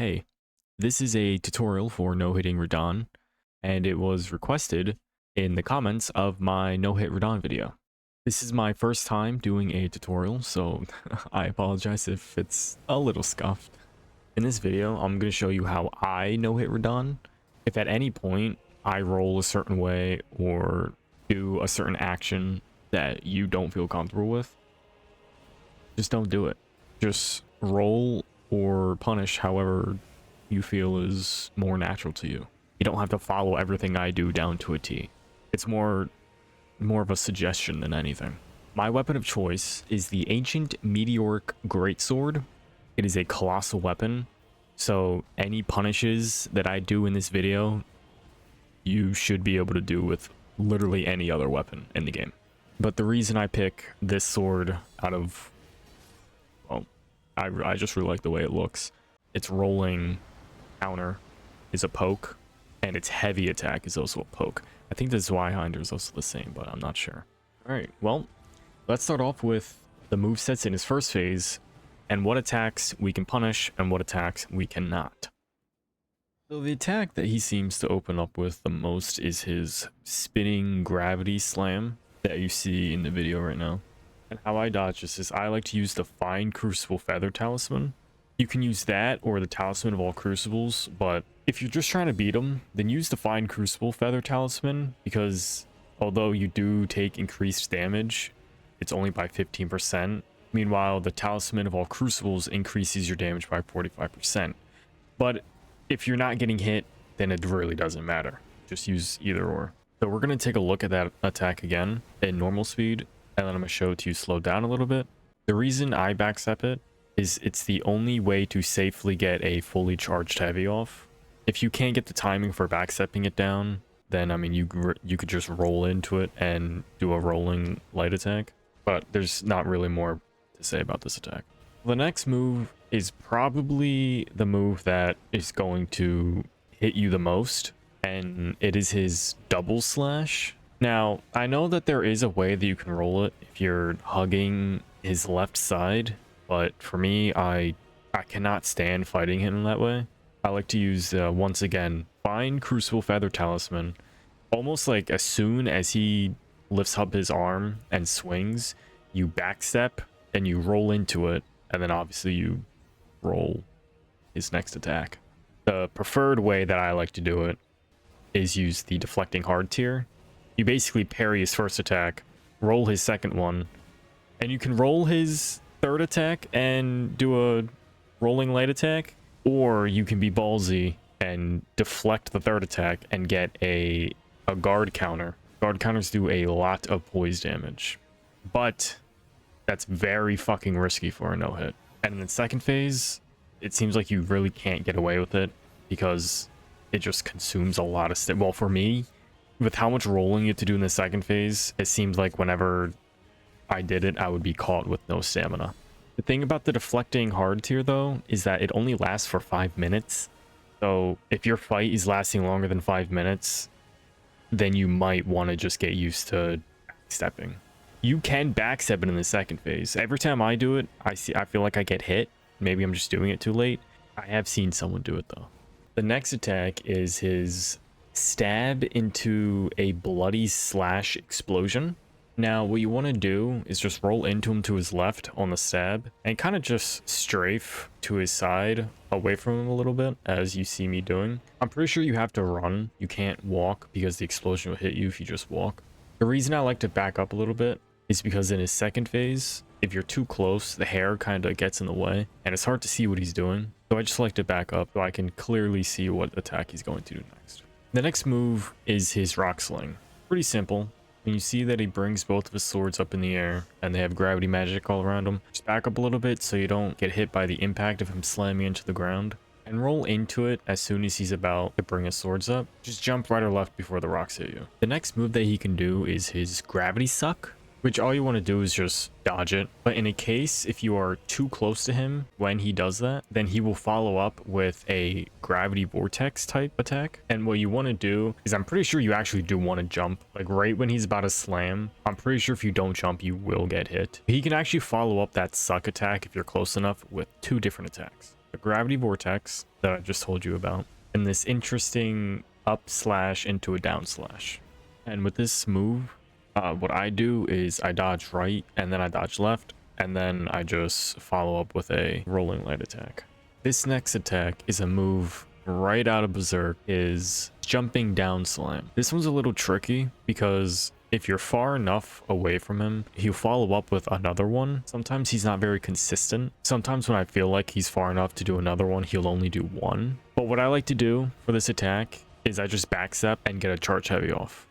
Hey, this is a tutorial for no-hitting Radahn, and it was requested in the comments of my no-hit Radahn video. This is my first time doing a tutorial, so I apologize if it's a little scuffed. In this video, I'm going to show you how I no-hit Radahn. If at any point I roll a certain way or do a certain action that you don't feel comfortable with, just don't do it. Just roll or punish however you feel is more natural to you. You don't have to follow everything I do down to a T. It's more of a suggestion than anything. My weapon of choice is the Ancient Meteoric Greatsword. It is a colossal weapon, so any punishes that I do in this video, you should be able to do with literally any other weapon in the game. But the reason I pick this sword out of, well, I just really like the way it looks. Its rolling counter is a poke, and its heavy attack is also a poke. I think the Zweihander is also the same, but I'm not sure. Alright, well, let's start off with the movesets in his first phase, and what attacks we can punish, and what attacks we cannot. So the attack that he seems to open up with the most is his spinning gravity slam that you see in the video right now. And how I dodge this is I like to use the Fine Crucible Feather Talisman. You can use that or the Talisman of all Crucibles, but if you're just trying to beat him, then use the Fine Crucible Feather Talisman, because although you do take increased damage, it's only by 15%. Meanwhile, the Talisman of all Crucibles increases your damage by 45%. But if you're not getting hit, then it really doesn't matter. Just use either or. So we're going to take a look at that attack again in normal speed, and then I'm going to show it to you slowed down a little bit. The reason I backstep it is it's the only way to safely get a fully charged heavy off. If you can't get the timing for backstepping it down, then I mean you could just roll into it and do a rolling light attack. But there's not really more to say about this attack. The next move is probably the move that is going to hit you the most, and it is his double slash. Now, I know that there is a way that you can roll it if you're hugging his left side, but for me, I cannot stand fighting him that way. I like to use, once again, Fine Crucible Feather Talisman. Almost like as soon as he lifts up his arm and swings, you backstep and you roll into it, and then obviously you roll his next attack. The preferred way that I like to do it is use the Deflecting Hard tier. You basically parry his first attack, roll his second one, and you can roll his third attack and do a rolling light attack, or you can be ballsy and deflect the third attack and get a guard counter. Guard counters do a lot of poise damage, but that's very fucking risky for a no-hit. And in the second phase, it seems like you really can't get away with it because it just consumes a lot of well, for me, with how much rolling you have to do in the second phase, it seems like whenever I did it, I would be caught with no stamina. The thing about the Deflecting Hard tier, though, is that it only lasts for 5 minutes. So if your fight is lasting longer than 5 minutes, then you might want to just get used to backstepping. You can backstep it in the second phase. Every time I do it, I feel like I get hit. Maybe I'm just doing it too late. I have seen someone do it, though. The next attack is his stab into a bloody slash explosion. Now, what you want to do is just roll into him to his left on the stab and kind of just strafe to his side away from him a little bit, as you see me doing. I'm pretty sure you have to run. You can't walk because the explosion will hit you if you just walk. The reason I like to back up a little bit is because in his second phase, if you're too close, the hair kind of gets in the way and it's hard to see what he's doing. So I just like to back up so I can clearly see what attack he's going to do next. The next move is his Rock Sling. Pretty simple. When you see that he brings both of his swords up in the air and they have gravity magic all around him, just back up a little bit so you don't get hit by the impact of him slamming into the ground, and roll into it as soon as he's about to bring his swords up. Just jump right or left before the rocks hit you. The next move that he can do is his Gravity Suck, which all you want to do is just dodge it. But in a case, if you are too close to him when he does that, then he will follow up with a Gravity Vortex type attack. And what you want to do is, I'm pretty sure you actually do want to jump, like right when he's about to slam. I'm pretty sure if you don't jump, you will get hit. He can actually follow up that suck attack if you're close enough with 2 different attacks. the gravity vortex that I just told you about, and this interesting up slash into a down slash. And with this move, what I do is I dodge right and then I dodge left, and then I just follow up with a rolling light attack. This next attack is a move right out of Berserk, is jumping down slam. This one's a little tricky because if you're far enough away from him, he'll follow up with another one. Sometimes he's not very consistent. Sometimes when I feel like he's far enough to do another one, he'll only do one. But what I like to do for this attack is I just backstep and get a charge heavy off.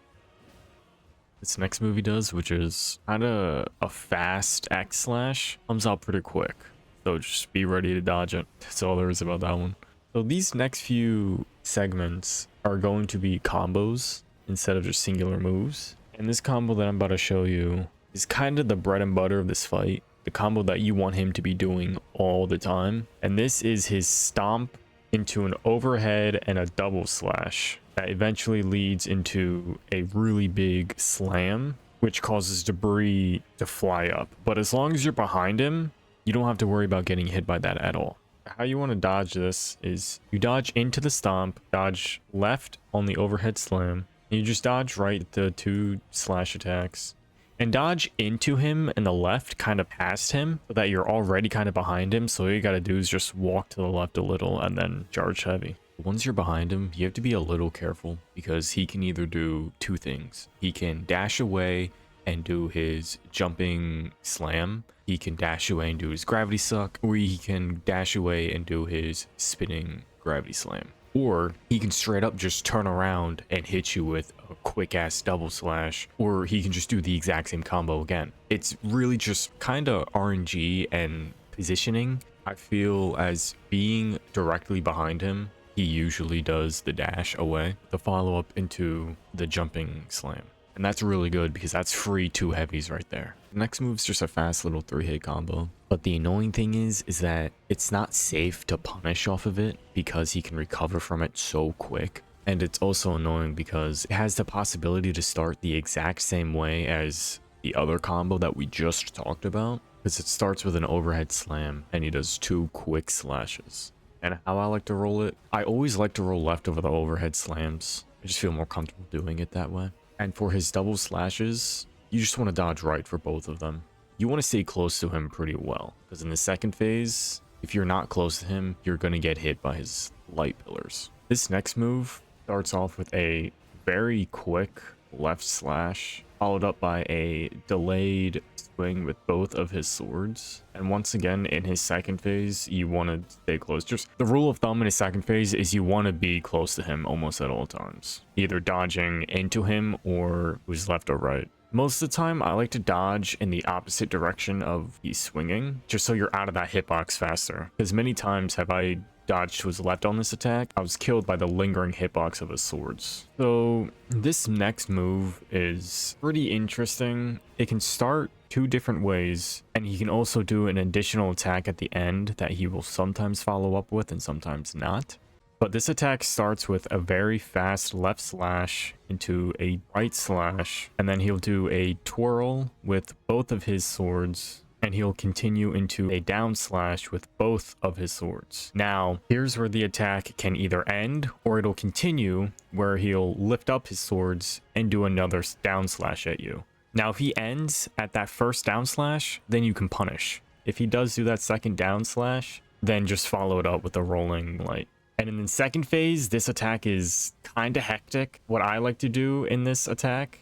This next move he does, which is kind of a fast X slash, comes out pretty quick. So just be ready to dodge it. That's all there is about that one. So these next few segments are going to be combos instead of just singular moves. And this combo that I'm about to show you is kind of the bread and butter of this fight. The combo that you want him to be doing all the time. And this is his stomp into an overhead and a double slash that eventually leads into a really big slam, which causes debris to fly up. But as long as you're behind him, you don't have to worry about getting hit by that at all. How you want to dodge this is you dodge into the stomp, dodge left on the overhead slam, and you just dodge right the two slash attacks, and dodge into him and the left kind of past him so that you're already kind of behind him. So all you got to do is just walk to the left a little and then charge heavy. Once you're behind him, you have to be a little careful because he can either do two things. He can dash away and do his jumping slam. He can dash away and do his gravity suck, or he can dash away and do his spinning gravity slam. Or he can straight up just turn around and hit you with a quick ass double slash, or he can just do the exact same combo again. It's really just kind of RNG and positioning. I feel as being directly behind him, he usually does the dash away, the follow up into the jumping slam. And that's really good because that's free two heavies right there. The next move's just a fast little 3-hit combo. But the annoying thing is that it's not safe to punish off of it because he can recover from it so quick. And it's also annoying because it has the possibility to start the exact same way as the other combo that we just talked about. Because it starts with an overhead slam and he does two quick slashes. And how I like to roll it, I always like to roll left over the overhead slams. I just feel more comfortable doing it that way. And for his double slashes, you just want to dodge right for both of them. You want to stay close to him pretty well, because in the second phase, if you're not close to him, you're going to get hit by his light pillars. This next move starts off with a very quick left slash, followed up by a delayed swing with both of his swords. And once again, in his second phase, you want to stay close. Just the rule of thumb in his second phase is you want to be close to him almost at all times, either dodging into him or who's left or right. Most of the time, I like to dodge in the opposite direction of he's swinging, just so you're out of that hitbox faster. Because many times have I dodged to his left on this attack, I was killed by the lingering hitbox of his swords. So this next move is pretty interesting. It can start two different ways, and he can also do an additional attack at the end that he will sometimes follow up with and sometimes not. But this attack starts with a very fast left slash into a right slash, and then he'll do a twirl with both of his swords, and he'll continue into a down slash with both of his swords. Now, here's where the attack can either end, or it'll continue, where he'll lift up his swords and do another down slash at you. Now, if he ends at that first down slash, then you can punish. If he does do that second down slash, then just follow it up with a rolling light. And in the second phase, this attack is kind of hectic. What I like to do in this attack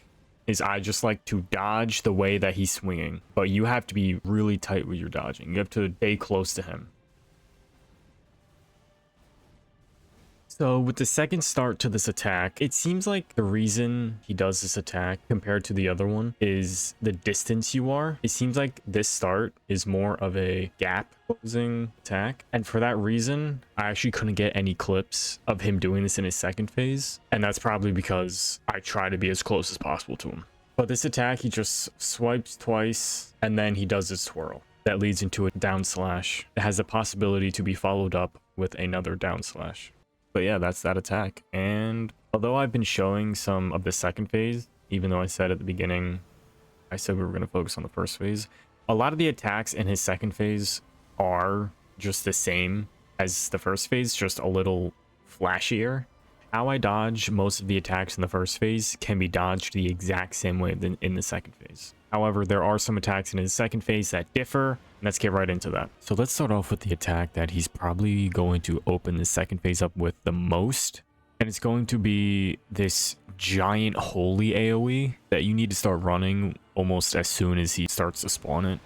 is I just like to dodge the way that he's swinging. But you have to be really tight with your dodging. You have to stay close to him. So with the second start to this attack, it seems like the reason he does this attack compared to the other one is the distance you are. It seems like this start is more of a gap closing attack. And for that reason, I actually couldn't get any clips of him doing this in his second phase. And that's probably because I try to be as close as possible to him. But this attack, he just swipes twice and then he does his twirl. That leads into a down slash. It has the possibility to be followed up with another down slash. But yeah, that's that attack. And although I've been showing some of the second phase, even though I said at the beginning, I said we were going to focus on the first phase, a lot of the attacks in his second phase are just the same as the first phase, just a little flashier. How I dodge most of the attacks in the first phase can be dodged the exact same way in the second phase. However, there are some attacks in his second phase that differ, and let's get right into that. So let's start off with the attack that he's probably going to open the second phase up with the most, and it's going to be this giant holy AoE that you need to start running almost as soon as he starts to spawn it,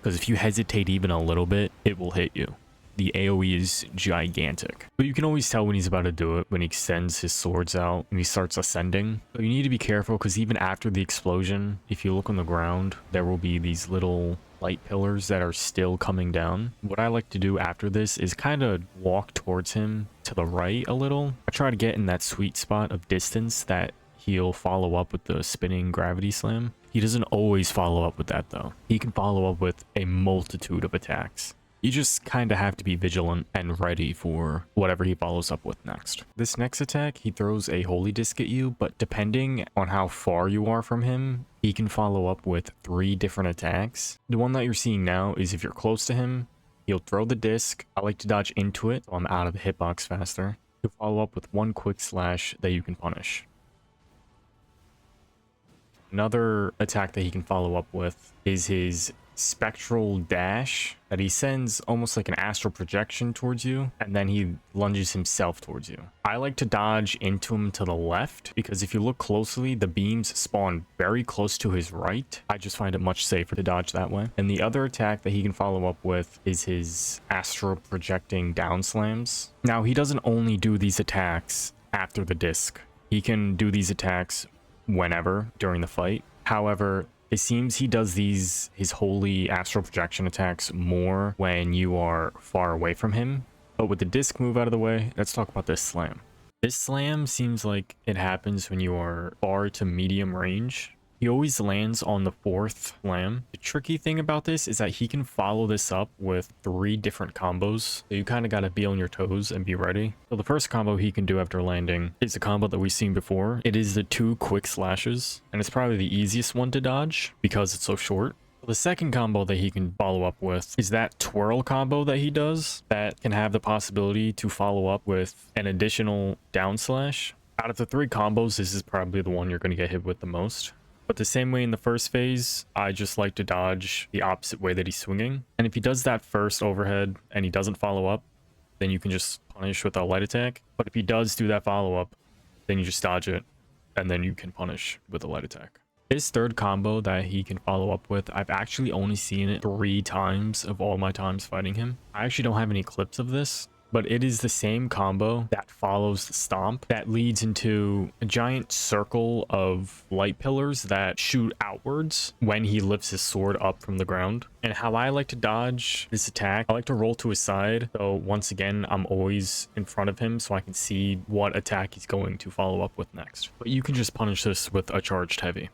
because if you hesitate even a little bit, it will hit you. The AoE is gigantic, but you can always tell when he's about to do it when he extends his swords out and he starts ascending. So you need to be careful, because even after the explosion, if you look on the ground, there will be these little light pillars that are still coming down. What I like to do after this is kind of walk towards him to the right a little. I try to get in that sweet spot of distance that he'll follow up with the spinning gravity slam. He doesn't always follow up with that though. He can follow up with a multitude of attacks. You just kind of have to be vigilant and ready for whatever he follows up with next. This next attack, he throws a holy disc at you, but depending on how far you are from him, he can follow up with 3 different attacks. The one that you're seeing now is if you're close to him, he'll throw the disc. I like to dodge into it, so I'm out of the hitbox faster. He'll follow up with 1 quick slash that you can punish. Another attack that he can follow up with is his spectral dash that he sends almost like an astral projection towards you, and then he lunges himself towards you. I like to dodge into him to the left, because if you look closely, the beams spawn very close to his right. I just find it much safer to dodge that way. And the other attack that he can follow up with is his astral projecting down slams. Now, he doesn't only do these attacks after the disc. He can do these attacks whenever during the fight. However, it seems he does his holy astral projection attacks more when you are far away from him. But with the disc move out of the way, let's talk about this slam. This slam seems like it happens when you are far to medium range. He always lands on the 4th slam. The tricky thing about this is that he can follow this up with 3 different combos. So you kind of got to be on your toes and be ready. So the first combo he can do after landing is the combo that we've seen before. It is the 2 quick slashes, and it's probably the easiest one to dodge because it's so short. The second combo that he can follow up with is that twirl combo that he does that can have the possibility to follow up with an additional down slash. Out of the 3 combos, this is probably the one you're going to get hit with the most. But the same way in the first phase, I just like to dodge the opposite way that he's swinging. And if he does that first overhead and he doesn't follow up, then you can just punish with a light attack. But if he does do that follow up, then you just dodge it, and then you can punish with a light attack. His third combo that he can follow up with, I've actually only seen it 3 times of all my times fighting him. I actually don't have any clips of this, but it is the same combo that follows the stomp that leads into a giant circle of light pillars that shoot outwards when he lifts his sword up from the ground. And how I like to dodge this attack, I like to roll to his side. So once again, I'm always in front of him so I can see what attack he's going to follow up with next. But you can just punish this with a charged heavy.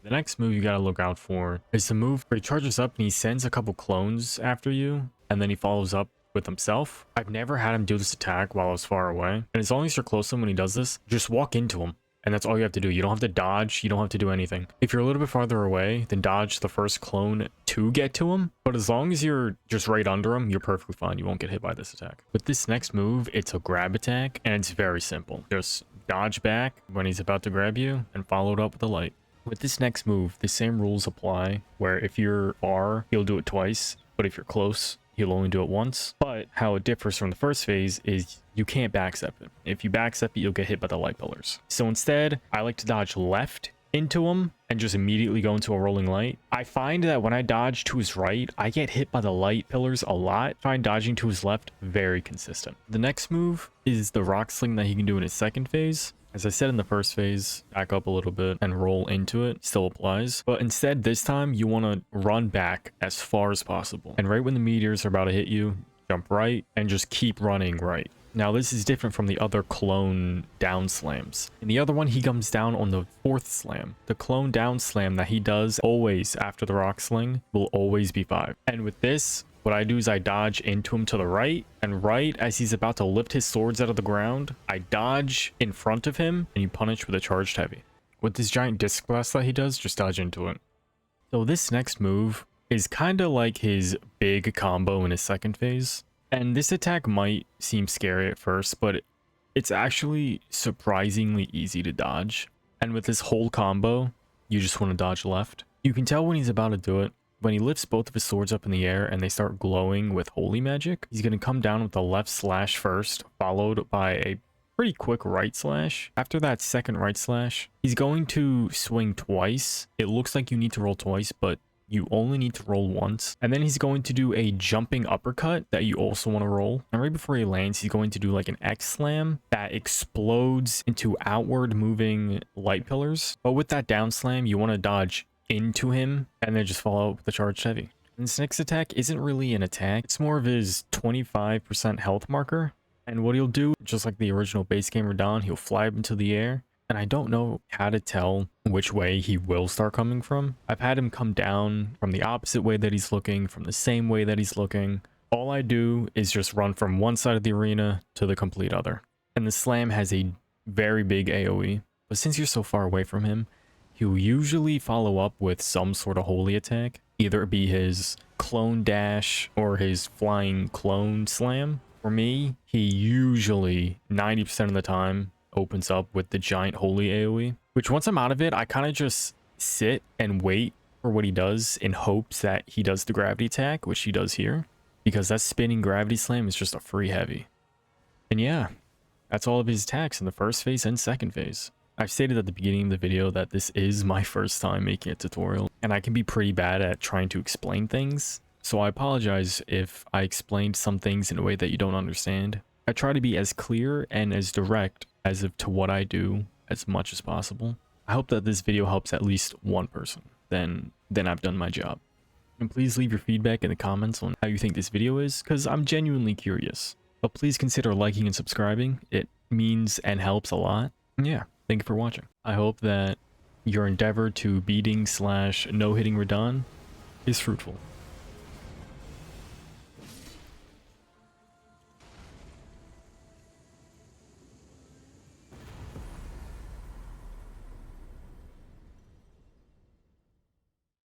The next move you gotta look out for is the move where he charges up and he sends a couple clones after you, and then he follows up with himself. I've never had him do this attack while I was far away, and as long as you're close to him when he does this, just walk into him, and that's all you have to do. You don't have to dodge, you don't have to do anything. If you're a little bit farther away, then dodge the first clone to get to him, but as long as you're just right under him, you're perfectly fine. You won't get hit by this attack. With this next move, it's a grab attack, and it's very simple. Just dodge back when he's about to grab you and follow it up with a light. With this next move, the same rules apply, where if you're far, he'll do it twice, but if you're close, he'll only do it once. But how it differs from the first phase is you can't backstep it. If you backstep it, you'll get hit by the light pillars. So instead, I like to dodge left into him and just immediately go into a rolling light. I find that when I dodge to his right, I get hit by the light pillars a lot. I find dodging to his left very consistent. The next move is the rock sling that he can do in his second phase. As I said in the first phase, back up a little bit and roll into it still applies. But instead, this time, you want to run back as far as possible. And right when the meteors are about to hit you, jump right and just keep running right. Now, this is different from the other clone down slams. In the other one, he comes down on the 4th slam. The clone down slam that he does always after the rock sling will always be 5. And with this, what I do is I dodge into him to the right, and right as he's about to lift his swords out of the ground, I dodge in front of him, and you punish with a charged heavy. With this giant disc blast that he does, just dodge into it. So this next move is kind of like his big combo in his second phase. And this attack might seem scary at first, but it's actually surprisingly easy to dodge. And with this whole combo, you just want to dodge left. You can tell when he's about to do it. When he lifts both of his swords up in the air and they start glowing with holy magic, he's going to come down with the left slash first, followed by a pretty quick right slash. After that second right slash, he's going to swing twice. It looks like you need to roll twice, but you only need to roll once. And then he's going to do a jumping uppercut that you also want to roll. And right before he lands, he's going to do like an X slam that explodes into outward moving light pillars. But with that down slam, you want to dodge into him and then just follow up with the charged heavy. And this next attack isn't really an attack. It's more of his 25% health marker. And what he'll do, just like the original base game Radahn, he'll fly up into the air. And I don't know how to tell which way he will start coming from. I've had him come down from the opposite way that he's looking, from the same way that he's looking. All I do is just run from one side of the arena to the complete other. And the slam has a very big AoE. But since you're so far away from him, he'll usually follow up with some sort of holy attack. Either it be his clone dash or his flying clone slam. For me, he usually 90% of the time opens up with the giant holy AoE, which once I'm out of it, I kind of just sit and wait for what he does in hopes that he does the gravity attack, which he does here, because that spinning gravity slam is just a free heavy. And yeah, that's all of his attacks in the first phase and second phase. I've stated at the beginning of the video that this is my first time making a tutorial, and I can be pretty bad at trying to explain things. So I apologize if I explained some things in a way that you don't understand. I try to be as clear and as direct as if to what I do as much as possible. I hope that this video helps at least one person. Then I've done my job. And please leave your feedback in the comments on how you think this video is, because I'm genuinely curious. But please consider liking and subscribing. It means and helps a lot. And yeah, thank you for watching. I hope that your endeavor to beating / no-hitting Radahn is fruitful.